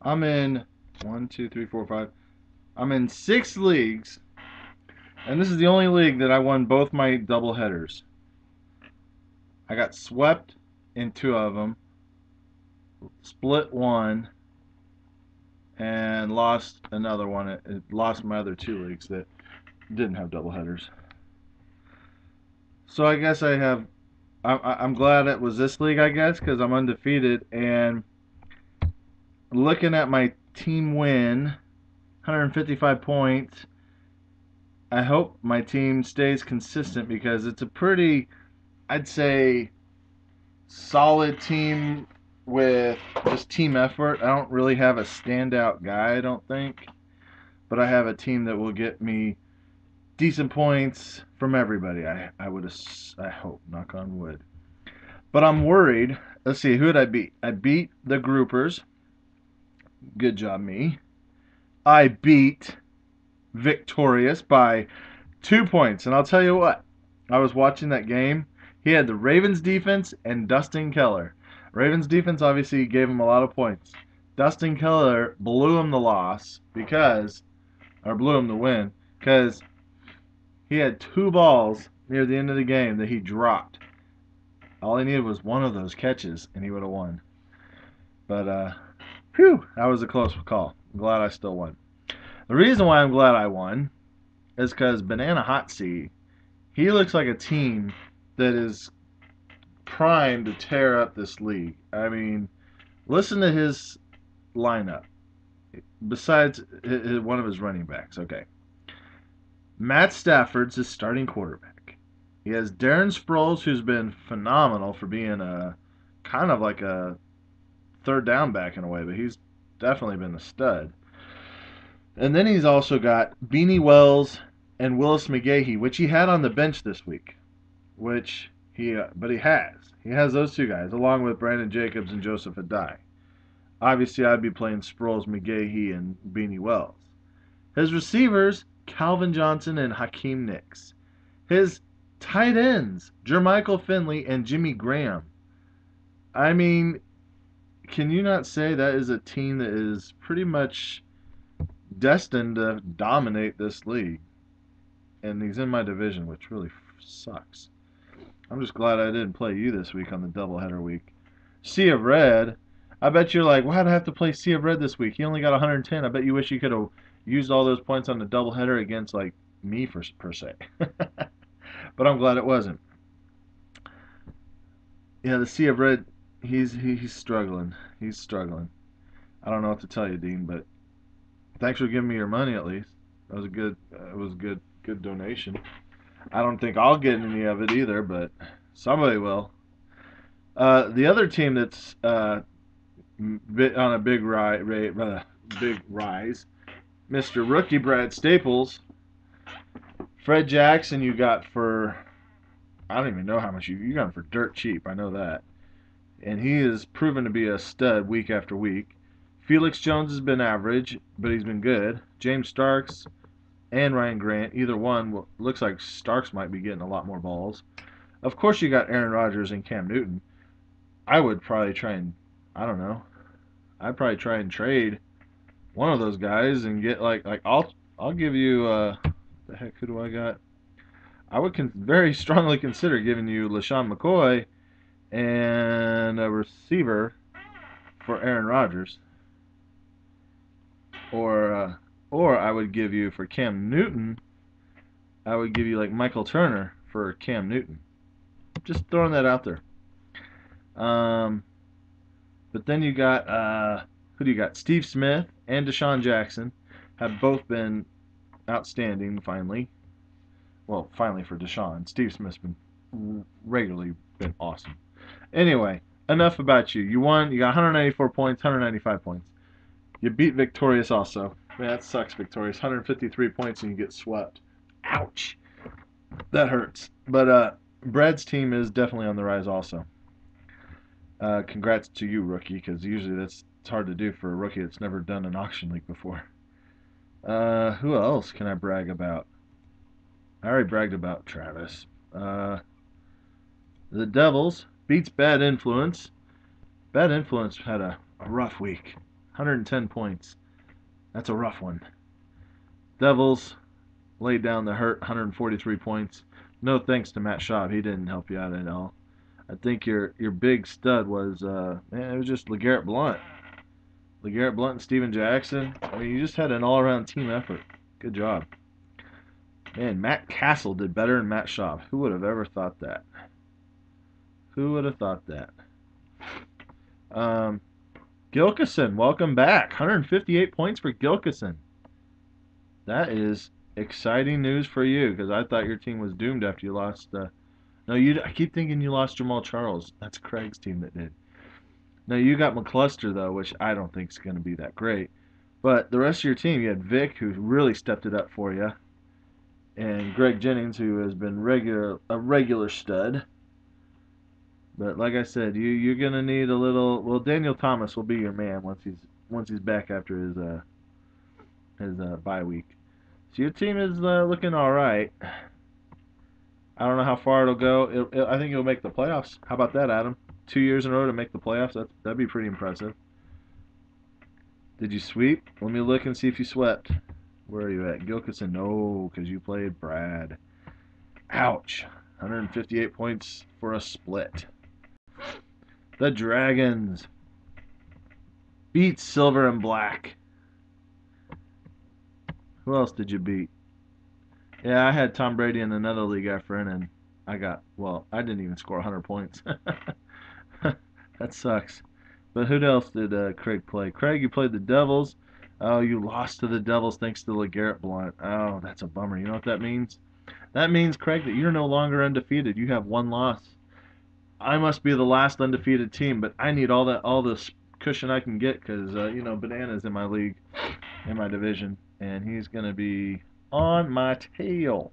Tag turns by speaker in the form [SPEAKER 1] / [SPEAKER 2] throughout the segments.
[SPEAKER 1] I'm in one, two, three, four, five. I'm in 6 leagues, and this is the only league that I won both my double headers. I got swept in 2 of them, split one, and lost another one. It lost my other 2 leagues that didn't have double headers. So I guess I have. I'm glad it was this league, I guess, because I'm undefeated. And looking at my team win, 155 points. I hope my team stays consistent because it's a pretty, I'd say, solid team with just team effort. I don't really have a standout guy, I don't think, but I have a team that will get me decent points from everybody. I hope, knock on wood. But I'm worried. Let's see, who did I beat? I beat the groupers. Good job, me. I beat Victorious by 2 points, and I'll tell you what. I was watching that game. He had the Ravens defense and Dustin Keller. Ravens defense obviously gave him a lot of points. Dustin Keller blew him the loss or blew him the win, because he had 2 balls near the end of the game that he dropped. All he needed was one of those catches, and he would have won. But, phew, that was a close call. I'm glad I still won. The reason why I'm glad I won is because Banana Hot Seat, he looks like a team that is primed to tear up this league. I mean, listen to his lineup. Besides one of his running backs, okay. Matt Stafford's his starting quarterback. He has Darren Sproles, who's been phenomenal for being a kind of like a third down back in a way, but he's definitely been a stud. And then he's also got Beanie Wells and Willis McGahee, which he had on the bench this week. But he has. He has those 2 guys, along with Brandon Jacobs and Joseph Adai. Obviously, I'd be playing Sproles, McGahee, and Beanie Wells. His receivers, Calvin Johnson and Hakeem Nicks. His tight ends, Jermichael Finley and Jimmy Graham. I mean, can you not say that is a team that is pretty much destined to dominate this league? And he's in my division, which really sucks. I'm just glad I didn't play you this week on the doubleheader week. Sea of Red. I bet you're like, why'd I have to play Sea of Red this week? He only got 110. I bet you wish you could have used all those points on the doubleheader against like me per se. But I'm glad it wasn't. Yeah, the Sea of Red. He's struggling. He's struggling. I don't know what to tell you, Dean, but thanks for giving me your money at least. That was a good. It was a good donation. I don't think I'll get any of it either, but somebody will. The other team that's on a big rise, Mr. Rookie Brad Staples, Fred Jackson. You got for I don't even know how much you got him for dirt cheap. I know that, and he has proven to be a stud week after week. Felix Jones has been average, but he's been good. James Starks and Ryan Grant, either one, looks like Starks might be getting a lot more balls. Of course, you got Aaron Rodgers and Cam Newton. I would probably try and, I don't know, I'd probably try and trade one of those guys and get like I'll give you the heck, who do I got? I would very strongly consider giving you LaShawn McCoy and a receiver for Aaron Rodgers, or I would give you for Cam Newton. I would give you like Michael Turner for Cam Newton. Just throwing that out there. Um, but then you got who do you got? Steve Smith and Deshaun Jackson have both been outstanding. Finally, well, finally for Deshaun. Steve Smith's been regularly been awesome. Anyway, enough about you. You won. You got 194 points, 195 points. You beat Victorious also. Man, that sucks, Victorious. 153 points and you get swept. Ouch. That hurts. But Brad's team is definitely on the rise also. Congrats to you, rookie, because usually it's hard to do for a rookie that's never done an auction league before. Who else can I brag about? I already bragged about Travis. The Devils beats Bad Influence. Bad Influence had a rough week. 110 points. That's a rough one. Devils laid down the hurt, 143 points. No thanks to Matt Schaub. He didn't help you out at all. I think your big stud was man, it was just LeGarrette Blount. LeGarrette Blount and Steven Jackson. I mean, you just had an all-around team effort. Good job. Man, Matt Castle did better than Matt Schaub. Who would have ever thought that? Who would have thought that? Gilkison, welcome back. 158 points for Gilkison. That is exciting news for you because I thought your team was doomed after you lost. No, I keep thinking you lost Jamal Charles. That's Craig's team that did. No, you got McCluster though, which I don't think is going to be that great. But the rest of your team, you had Vic, who really stepped it up for you, and Greg Jennings, who has been a regular stud. But like I said, you're gonna need a little. Well, Daniel Thomas will be your man once he's back after his bye week. So your team is looking all right. I don't know how far it'll go. I think it'll make the playoffs. How about that, Adam? 2 years in a row to make the playoffs. That'd be pretty impressive. Did you sweep? Let me look and see if you swept. Where are you at? Gilkison? No, because you played Brad. Ouch. 158 points for a split. The Dragons beat Silver and Black. Who else did you beat? Yeah, I had Tom Brady in another league after and I didn't even score 100 points. That sucks. But who else did Craig play? Craig, you played the Devils. Oh, you lost to the Devils thanks to LeGarrette Blount. Oh, that's a bummer. You know what that means? That means, Craig, that you're no longer undefeated. You have one loss. I must be the last undefeated team, but I need all this cushion I can get because Banana's in my league, in my division, and he's gonna be on my tail.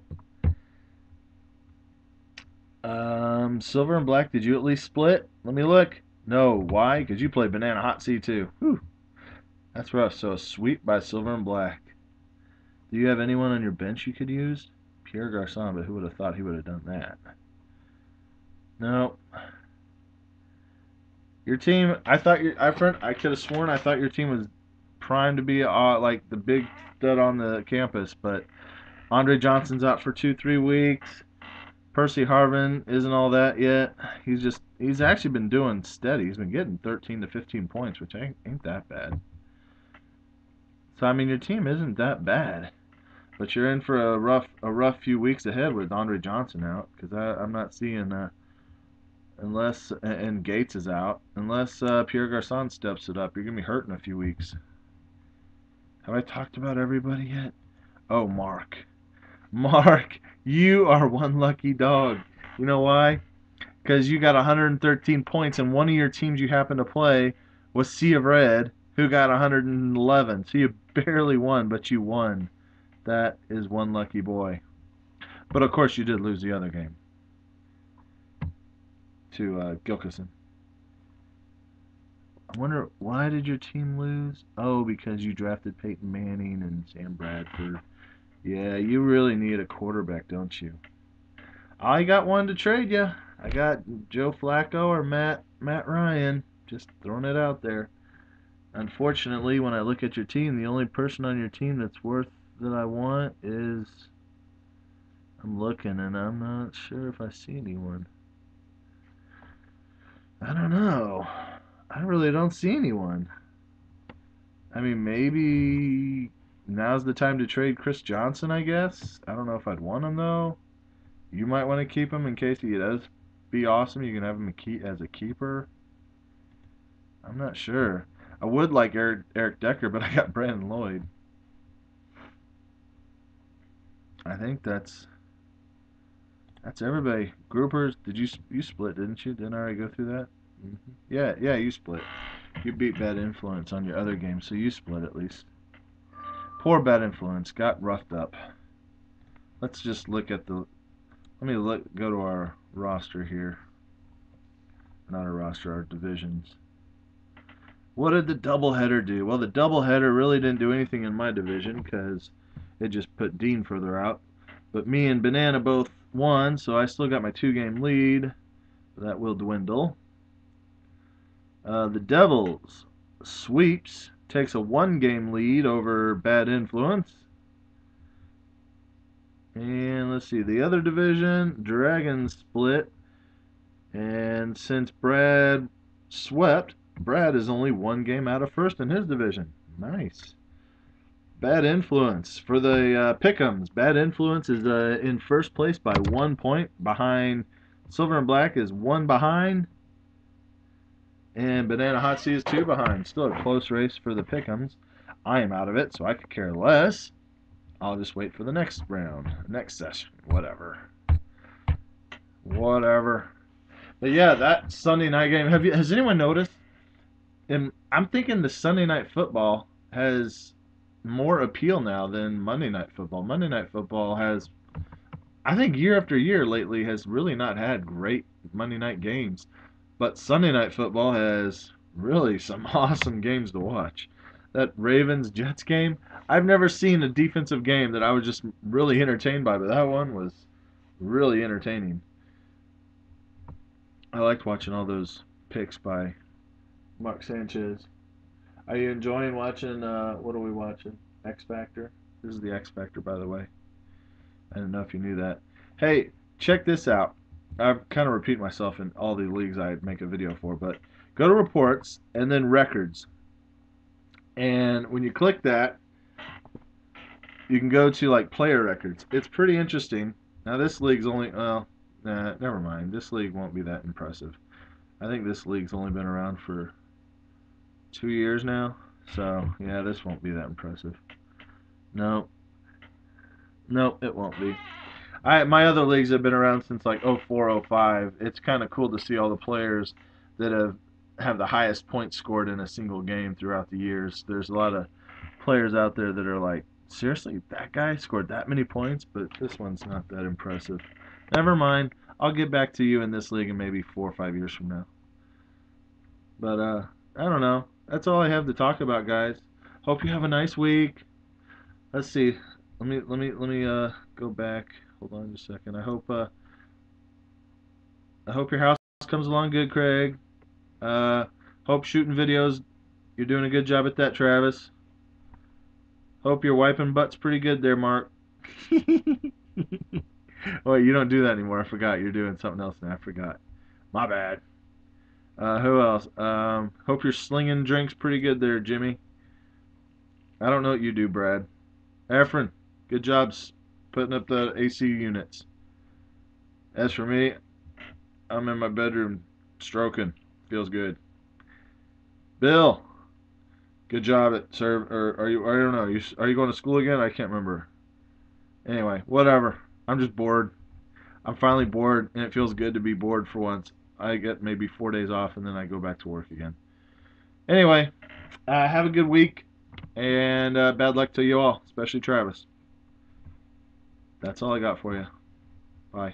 [SPEAKER 1] Silver and Black, did you at least split? Let me look. No, why? Because you played Banana Hot C too. Whew. That's rough. So a sweep by Silver and Black. Do you have anyone on your bench you could use? Pierre Garçon, but who would have thought he would have done that? No. Your team, I could have sworn I thought your team was primed to be like the big stud on the campus, but Andre Johnson's out for 2-3 weeks. Percy Harvin isn't all that yet. He's actually been doing steady. He's been getting 13 to 15 points, which ain't that bad. So I mean, your team isn't that bad, but you're in for a rough few weeks ahead with Andre Johnson out because I'm not seeing unless and Gates is out. Unless Pierre Garçon steps it up, you're gonna be hurt in a few weeks. Have I talked about everybody yet? Oh, Mark. Mark, you are one lucky dog. You know why? Because you got 113 points, and one of your teams you happen to play was Sea of Red, who got 111. So you barely won, but you won. That is one lucky boy. But of course, you did lose the other game to Gilkison. I wonder, why did your team lose? Oh, because you drafted Peyton Manning and Sam Bradford. Yeah, you really need a quarterback, don't you? I got one to trade you. I got Joe Flacco or Matt Ryan. Just throwing it out there. Unfortunately, when I look at your team, the only person on your team that's worth that I want is... I'm looking and I'm not sure if I see anyone. I don't know. I really don't see anyone. I mean, maybe now's the time to trade Chris Johnson, I guess. I don't know if I'd want him, though. You might want to keep him in case he does be awesome. You can have him as a keeper. I'm not sure. I would like Eric Decker, but I got Brandon Lloyd. I think that's everybody. Groupers, did you split, didn't you? Didn't I already go through that? Mm-hmm. Yeah, you split. You beat Bad Influence on your other game, so you split at least. Poor Bad Influence got roughed up. Let's just look at the... go to our roster here. Not our roster, our divisions. What did the doubleheader do? Well, the doubleheader really didn't do anything in my division because it just put Dean further out. But me and Banana both won, so I still got my 2-game lead. That will dwindle. The Devils sweeps takes a 1-game lead over Bad Influence. And let's see, the other division, Dragons split. And since Brad swept, Brad is only 1 game out of first in his division. Nice. Bad Influence for the Pick'ems. Bad Influence is in first place by 1 point. Behind Silver and Black is 1 behind. And Banana Hot Sea is 2 behind. Still a close race for the Pick'ems. I am out of it, so I could care less. I'll just wait for the next round, next session, whatever. But yeah, that Sunday night game. Has anyone noticed? And I'm thinking the Sunday night football has more appeal now than Monday night football. Monday night football has, I think, year after year lately has really not had great Monday night games. But Sunday night football has really some awesome games to watch. That Ravens Jets game, I've never seen a defensive game that I was just really entertained by, but that one was really entertaining. I liked watching all those picks by Mark Sanchez. Are you enjoying watching, what are we watching? X Factor? This is the X Factor, by the way. I don't know if you knew that. Hey, check this out. I kind of repeat myself in all the leagues I make a video for, but go to reports and then records. And when you click that, you can go to like player records. It's pretty interesting. Now this league's only, well, nah, never mind. This league won't be that impressive. I think this league's only been around for 2 years now. So, yeah, this won't be that impressive. No. No, it won't be. My other leagues have been around since like '04, '05. It's kind of cool to see all the players that have the highest points scored in a single game throughout the years. There's a lot of players out there that are like, seriously, that guy scored that many points, but this one's not that impressive. Never mind. I'll get back to you in this league in maybe 4 or 5 years from now. But I don't know. That's all I have to talk about, guys. Hope you have a nice week. Let's see. Let me go back. Hold on just a second. I hope your house comes along good, Craig. Hope shooting videos. You're doing a good job at that, Travis. Hope you're wiping butts pretty good there, Mark. Oh, wait, you don't do that anymore. I forgot. You're doing something else now. I forgot. My bad. Who else? Hope you're slinging drinks pretty good there, Jimmy. I don't know what you do, Brad. Efren, good job putting up the AC units. As for me, I'm in my bedroom stroking. Feels good. Bill, good job at serve. Or are you? I don't know. Are you going to school again? I can't remember. Anyway, whatever. I'm just bored. I'm finally bored, and it feels good to be bored for once. I get maybe 4 days off, and then I go back to work again. Anyway, have a good week, and bad luck to you all, especially Travis. That's all I got for you. Bye.